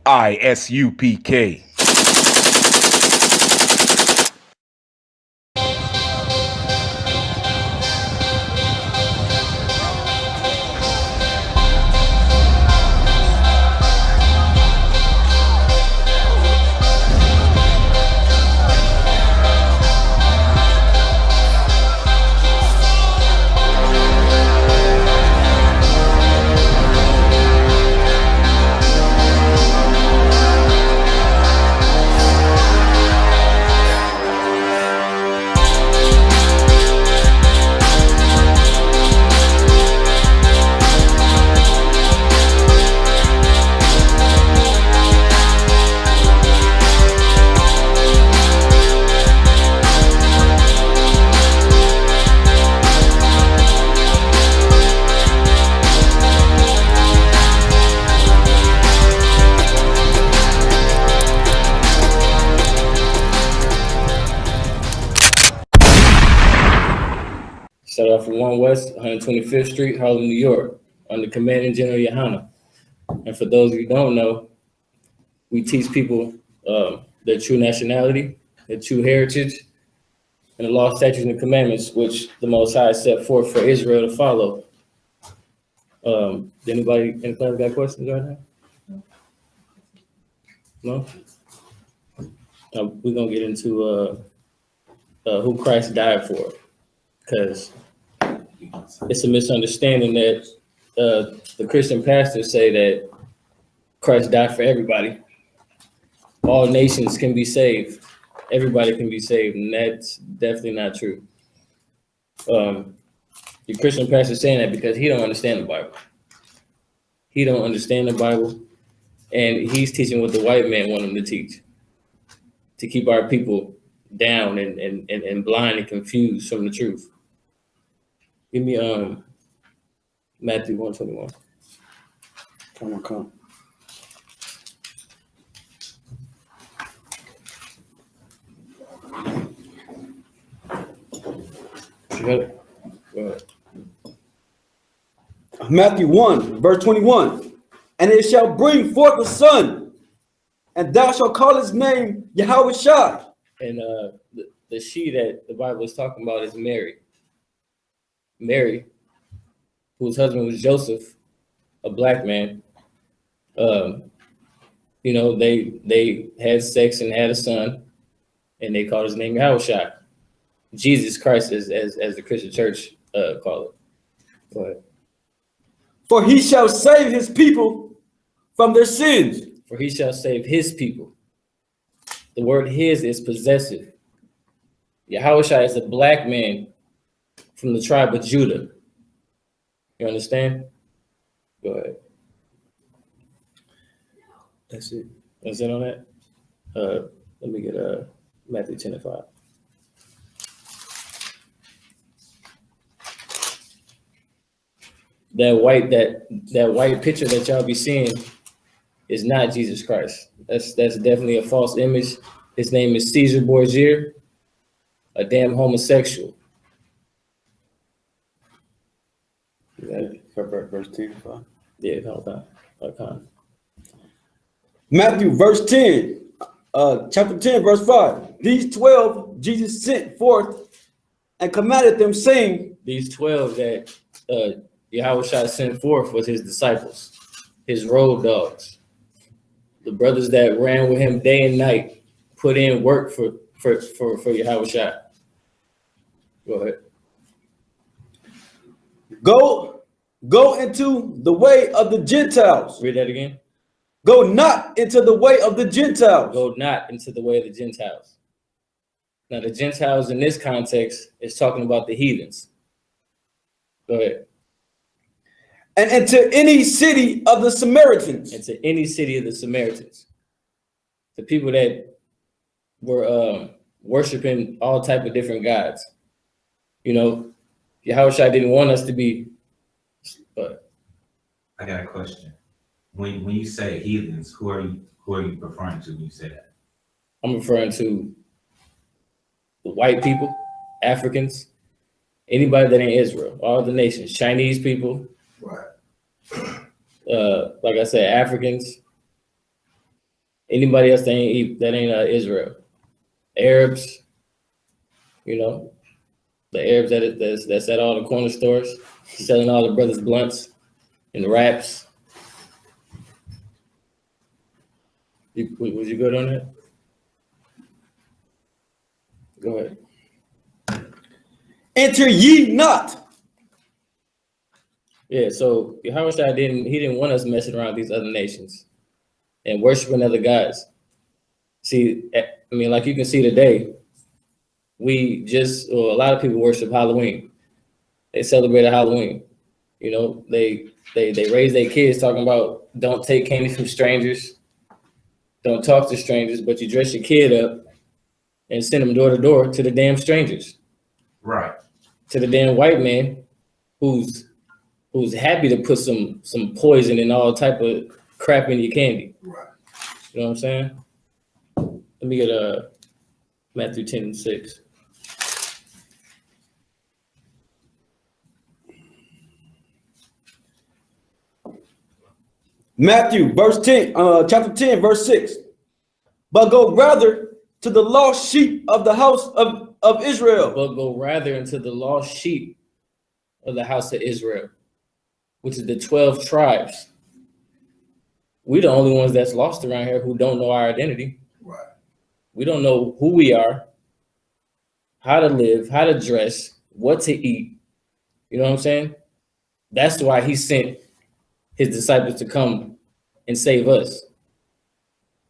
I.S.U.P.K. Start off from 1 West, 125th Street, Harlem, New York, under Commanding General Yahanna. And for those of you who don't know, we teach people their true nationality, their true heritage, and the law, statutes, and commandments, which the Most High set forth for Israel to follow. Anybody got questions right now? No? We're going to get into who Christ died for, because it's a misunderstanding that the Christian pastors say that Christ died for everybody. All nations can be saved. Everybody can be saved, and that's definitely not true. The Christian pastor is saying that because he don't understand the Bible. He don't understand the Bible, and he's teaching what the white man want him to teach, to keep our people down and blind and confused from the truth. Give me Matthew 1:21. Come. You got it? Go ahead. Matthew 1, verse 21. And it shall bring forth a son, and thou shalt call his name Yahweh. And the she that the Bible is talking about is Mary. Mary, whose husband was Joseph, a black man. They had sex and had a son, and they called his name Yahweh. Jesus Christ, as the Christian church call it. Go ahead. For he shall save his people from their sins. For he shall save his people. The word his is possessive. Yahweh is a black man from the tribe of Judah. You understand? Go ahead. That's it. That's it on that? Let me get Matthew 10:5. That white picture that y'all be seeing is not Jesus Christ. That's definitely a false image. His name is Caesar Borgia, a damn homosexual. Verse 10. Yeah, hold on. Matthew verse 10, chapter 10, verse 5. These 12 Jesus sent forth and commanded them, saying, These 12 that Yahweh sent forth was his disciples, his road dogs, the brothers that ran with him day and night, put in work for Yahweh. Go ahead. Go into the way of the Gentiles. Read that again. Go not into the way of the Gentiles. Go not into the way of the Gentiles. Now, the Gentiles in this context is talking about the heathens. Go ahead. And into any city of the Samaritans. Into any city of the Samaritans. The people that were worshiping all type of different gods. You know, Yahweh didn't want us to be. But I got a question. When you say heathens, who are you referring to when you say that? I'm referring to the white people, Africans, anybody that ain't Israel, all the nations, Chinese people, Right. Like I said, Africans, Anybody else that ain't Israel. Arabs, you know, the Arabs that's at all the corner stores, selling all the brothers blunts and wraps. Was you good on that? Go ahead. Enter ye not. Yeah, so Yahushua didn't want us messing around with these other nations and worshiping other gods. See, I mean, like you can see today, a lot of people worship Halloween. They celebrate Halloween. You know, they raise their kids talking about don't take candy from strangers, don't talk to strangers, but you dress your kid up and send them door to door to the damn strangers. Right. To the damn white man who's happy to put some poison and all type of crap in your candy. Right. You know what I'm saying? Let me get Matthew 10:6. Matthew, chapter 10, verse 6. But go rather to the lost sheep of the house of Israel. But go rather into the lost sheep of the house of Israel, which is the 12 tribes. We the only ones that's lost around here who don't know our identity. Right. We don't know who we are, how to live, how to dress, what to eat. You know what I'm saying? That's why he sent his disciples to come and save us.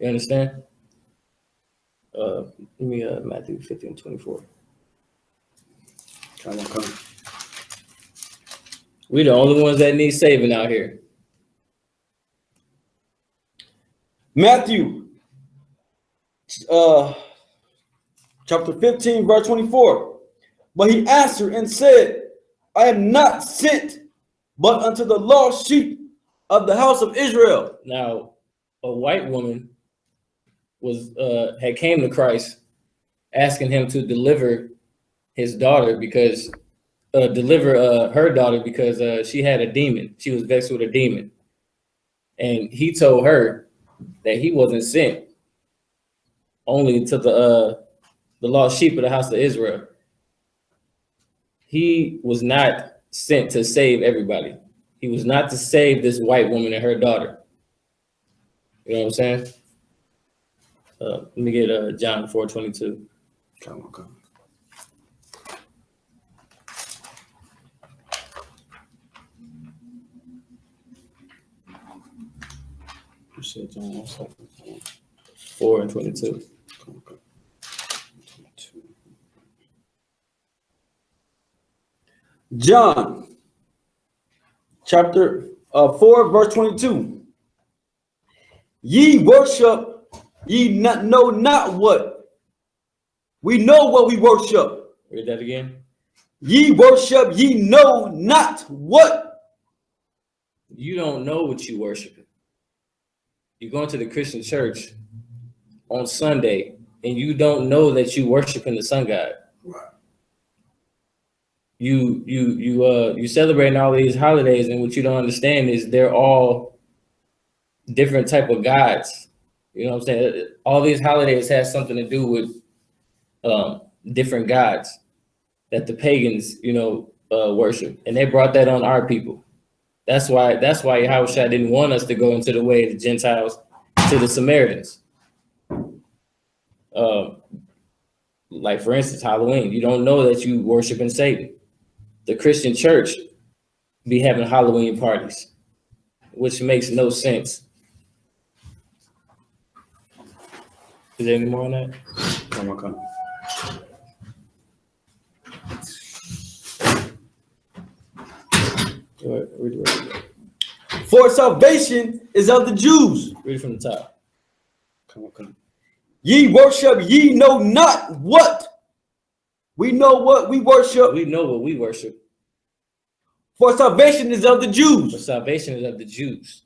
You understand? Let me Matthew 15:24. Come on. We the only ones that need saving out here. Matthew, chapter 15, verse 24. But he answered and said, I am not sent but unto the lost sheep of the house of Israel. Now, a white woman had came to Christ asking him to deliver his daughter because her daughter because she had a demon. She was vexed with a demon. And he told her that he wasn't sent only to the lost sheep of the house of Israel. He was not sent to save everybody. He was not to save this white woman and her daughter. You know what I'm saying? Let me get John 4:22. Come on. You said John 1 second. 4:22. John, chapter 4, verse 22. Ye worship, ye know not what. We know what we worship. Read that again. Ye worship, ye know not what. You don't know what you worship. You go into the Christian church on Sunday and you don't know that you worship in the sun god. Right. You celebrating all these holidays, and what you don't understand is they're all different type of gods. You know what I'm saying? All these holidays have something to do with different gods that the pagans, worship, and they brought that on our people. That's why Yahushua didn't want us to go into the way of the Gentiles to the Samaritans. Like for instance, Halloween. You don't know that you worshiping Satan. The Christian church be having Halloween parties, which makes no sense. Is there any more on that? Come on. Read it. For salvation is of the Jews. Read it from the top. Come on. Ye worship, ye know not what. We know what we worship. We know what we worship. For salvation is of the Jews. For salvation is of the Jews.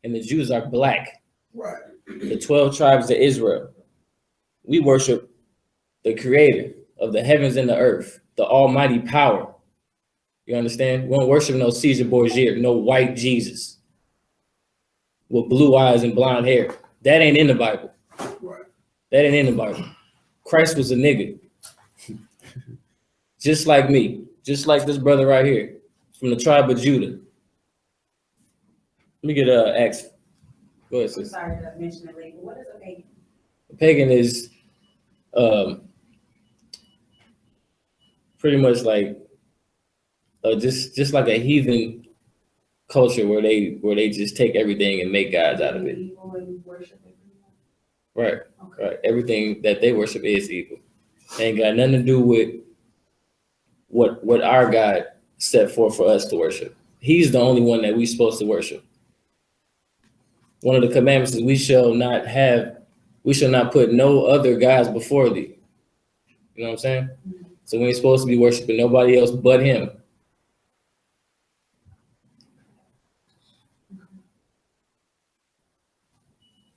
And the Jews are black. Right. The 12 tribes of Israel. We worship the creator of the heavens and the earth, the almighty power. You understand? We don't worship no Caesar Borgia, no white Jesus with blue eyes and blonde hair. That ain't in the Bible. Right. That ain't in the Bible. Christ was a nigga. Just like me. Just like this brother right here from the tribe of Judah. Let me get Acts. Go ahead, sis. Sorry to mention it late, but what is a pagan? A pagan is pretty much like just like a heathen culture where they just take everything and make gods out of it. Evil and worship everyone. Right. Okay. Right. Everything that they worship is evil. Ain't got nothing to do with what our God set forth for us to worship. He's the only one that we're supposed to worship. One of the commandments is we shall not put no other gods before thee. You know what I'm saying? Mm-hmm. So we ain't supposed to be worshiping nobody else but him.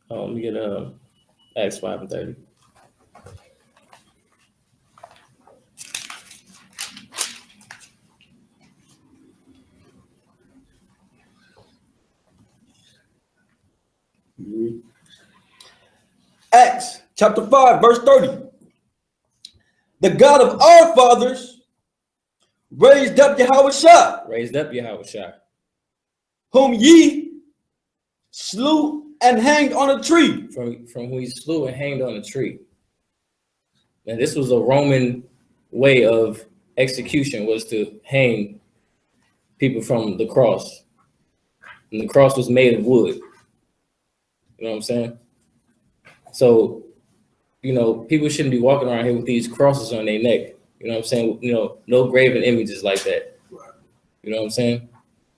Let me get Acts 5:30. Acts chapter 5, verse 30. The God of our fathers raised up Yahushua, Raised up Yahushua, whom ye slew and hanged on a tree. from who he slew and hanged on a tree. And this was a Roman way of execution, was to hang people from the cross. And the cross was made of wood. You know what I'm saying? So, you know, people shouldn't be walking around here with these crosses on their neck. You know what I'm saying? You know, no graven images like that. You know what I'm saying?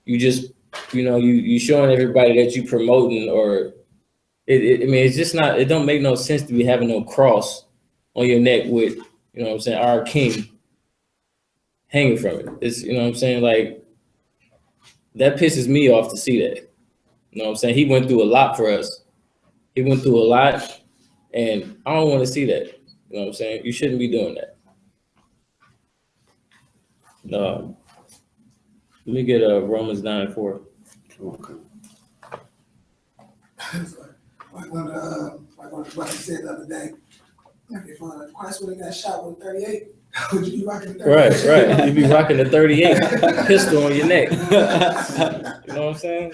You just, you know, you showing everybody that you promoting, or I mean, it's just not, it don't make no sense to be having no cross on your neck with, you know what I'm saying, our king hanging from it. It's, you know what I'm saying? Like, that pisses me off to see that. You know what I'm saying? He went through a lot for us. He went through a lot, and I don't want to see that. You know what I'm saying? You shouldn't be doing that. Let me get Romans 9:4. Okay. Like when the brother said the other day, if Christ would have got shot with a 38, would you be rocking the 38? Right. You'd be rocking the 38 pistol on your neck. You know what I'm saying?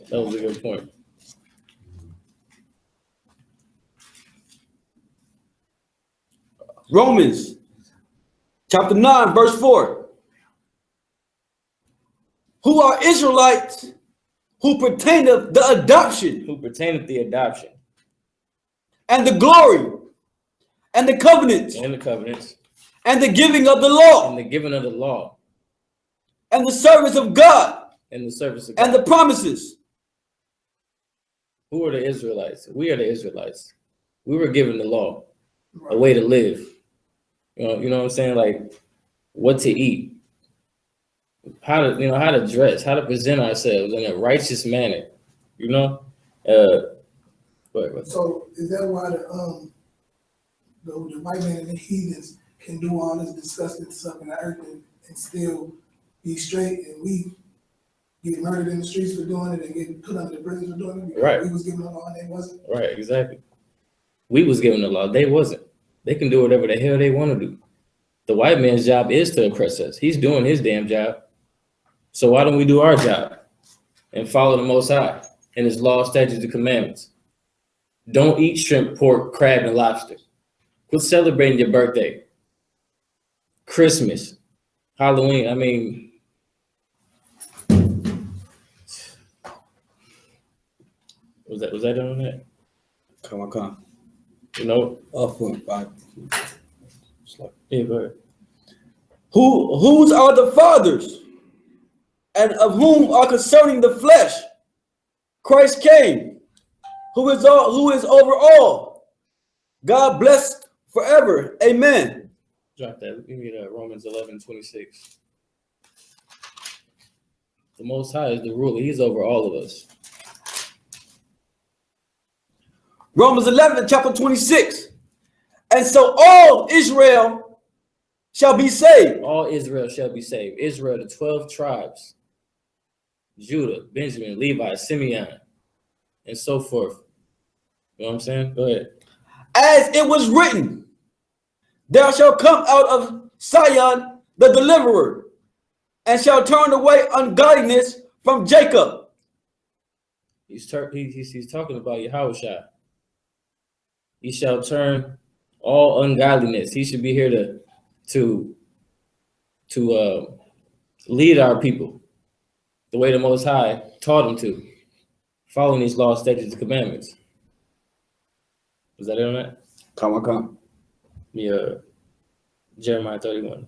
That was a good point. Romans chapter 9, verse 4. Who are Israelites who pertaineth the adoption Who pertaineth the adoption and the glory and the covenants and the covenants and the giving of the law and the giving of the law and the service of God and the service of God. and the promises. Who are the Israelites? We are the Israelites. We were given the law, a way to live. You know what I'm saying? Like what to eat, how to dress, how to present ourselves in a righteous manner. You know. So is that why the white man and the heathens can do all this disgusting stuff in the earth and still be straight, and we get murdered in the streets for doing it and get put under the prison for doing it? Because right. We was given the law and they wasn't. Right. Exactly. We was given the law. They wasn't. They can do whatever the hell they want to do. The white man's job is to oppress us. He's doing his damn job. So why don't we do our job and follow the Most High and his law, statutes, and commandments? Don't eat shrimp, pork, crab, and lobster. Quit celebrating your birthday, Christmas, Halloween. I mean, was that on that? Come on. You know, yeah, go ahead. Whose are the fathers, and of whom are concerning the flesh Christ came, who is over all. God bless forever. Amen. Drop that. Give me that. Romans 11:26. The Most High is the ruler. He's over all of us. Romans 11, chapter 26. And so all Israel shall be saved. All Israel shall be saved. Israel, the 12 tribes. Judah, Benjamin, Levi, Simeon, and so forth. You know what I'm saying? Go ahead. As it was written, there shall come out of Zion the deliverer, and shall turn away ungodliness from Jacob. He's talking about Yahushua. He shall turn all ungodliness. He should be here to lead our people the way the Most High taught him to, following these laws, statutes, and commandments. Was that it on that? Come. Yeah, Jeremiah 31.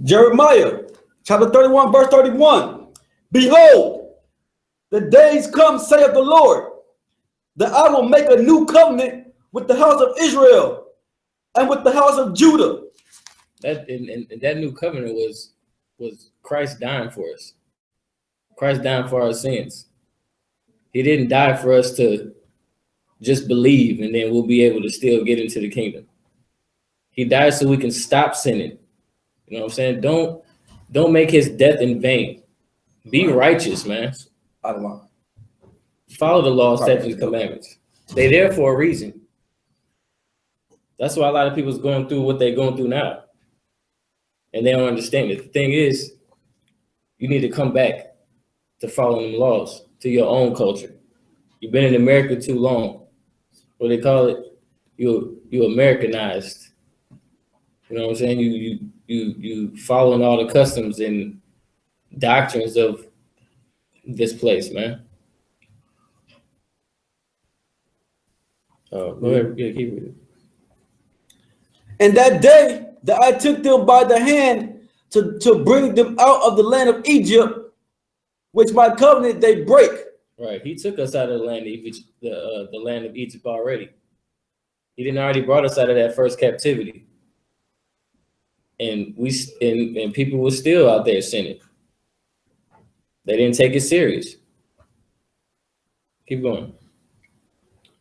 Jeremiah chapter 31, verse 31. Behold, the days come, saith the Lord, that I will make a new covenant with the house of Israel and with the house of Judah. That and that new covenant was Christ dying for us. Christ dying for our sins. He didn't die for us to just believe and then we'll be able to still get into the kingdom. He died so we can stop sinning. You know what I'm saying? Don't make his death in vain. Be righteous, man. Follow the law, statutes, and commandments. They're there for a reason. That's why a lot of people's going through what they're going through now. And they don't understand it. The thing is, you need to come back to following them laws, to your own culture. You've been in America too long. What they call it? You Americanized. You know what I'm saying? You following all the customs and doctrines of this place, man. Go ahead, yeah, keep reading. And that day that I took them by the hand to bring them out of the land of Egypt, which my covenant they break. Right, he took us out of the land of Egypt, the land of Egypt already. He didn't already brought us out of that first captivity. And and people were still out there sinning. They didn't take it serious. Keep going.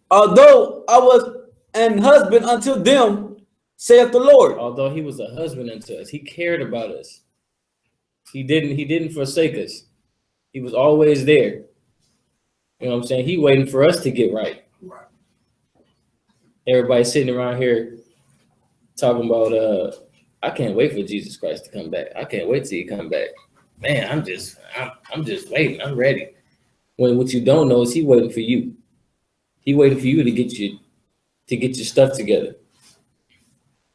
Although I was an husband unto them, saith the Lord. Although he was a husband unto us, he cared about us. He didn't forsake us. He was always there. You know what I'm saying? He waiting for us to get right. Everybody sitting around here talking about I can't wait for Jesus Christ to come back. I can't wait till he come back. Man, I'm just waiting. I'm ready. When what you don't know is he waiting for you. He waiting for you to get your stuff together.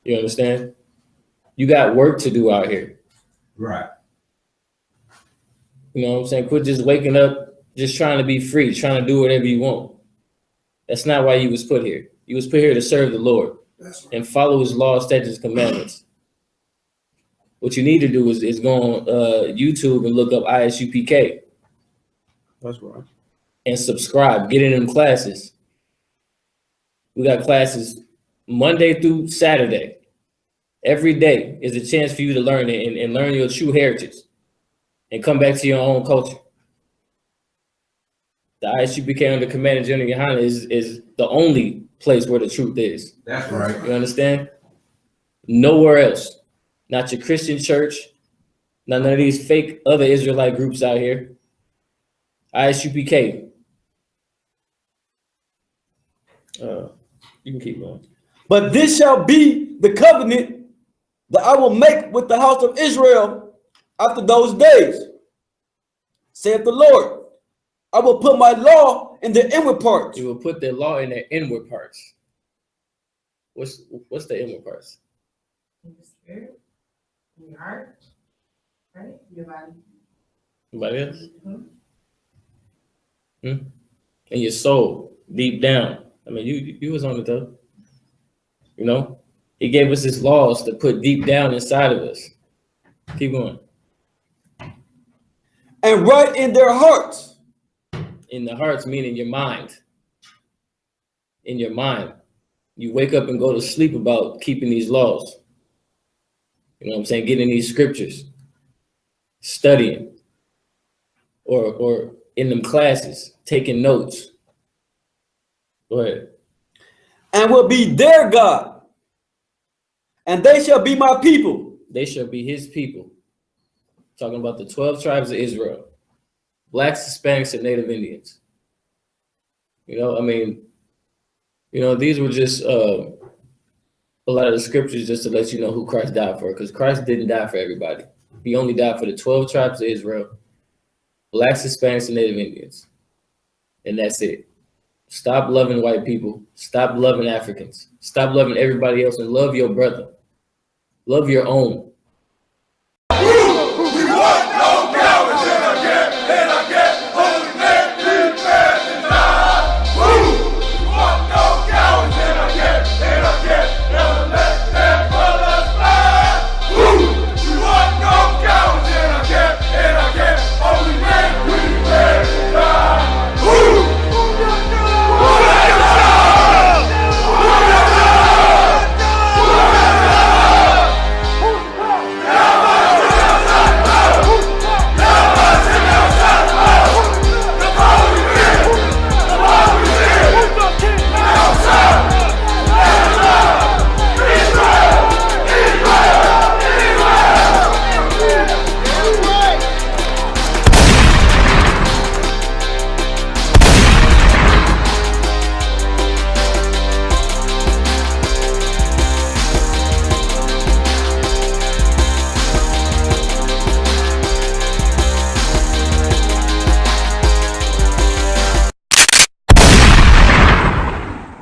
You understand? You got work to do out here. Right. You know what I'm saying? Quit just waking up, just trying to be free, trying to do whatever you want. That's not why you was put here. You was put here to serve the Lord and follow his laws, statutes, commandments. What you need to do is go on YouTube and look up I.S.U.P.K. That's right. And subscribe. Get in them classes. We got classes Monday through Saturday. Every day is a chance for you to learn it and learn your true heritage and come back to your own culture. The I.S.U.P.K under Command of Gen.YAHANNA is the only place where the truth is. That's right. You understand? Nowhere else. Not your Christian church. None of these fake other Israelite groups out here. I.S.U.P.K. You can keep going. But this shall be the covenant that I will make with the house of Israel after those days, saith the Lord. I will put my law in their inward parts. You will put the law in their inward parts. What's the inward parts? In the spirit, in your heart, right? Your body. Anybody else? Mm-hmm. In your soul, deep down. I mean, you was on it though. You know, he gave us his laws to put deep down inside of us. Keep going. And write in their hearts. In the hearts, meaning your mind. In your mind. You wake up and go to sleep about keeping these laws. You know what I'm saying? Getting these scriptures. Studying. or in them classes, taking notes. Go ahead. And will be their God, and they shall be my people. They shall be his people. Talking about the 12 tribes of Israel. Blacks, Hispanics, and Native Indians. You know, I mean, you know, these were just a lot of the scriptures just to let you know who Christ died for, because Christ didn't die for everybody. He only died for the 12 tribes of Israel, Blacks, Hispanics, and Native Indians. And that's it. Stop loving white people. Stop loving Africans. Stop loving everybody else and love your brother. Love your own.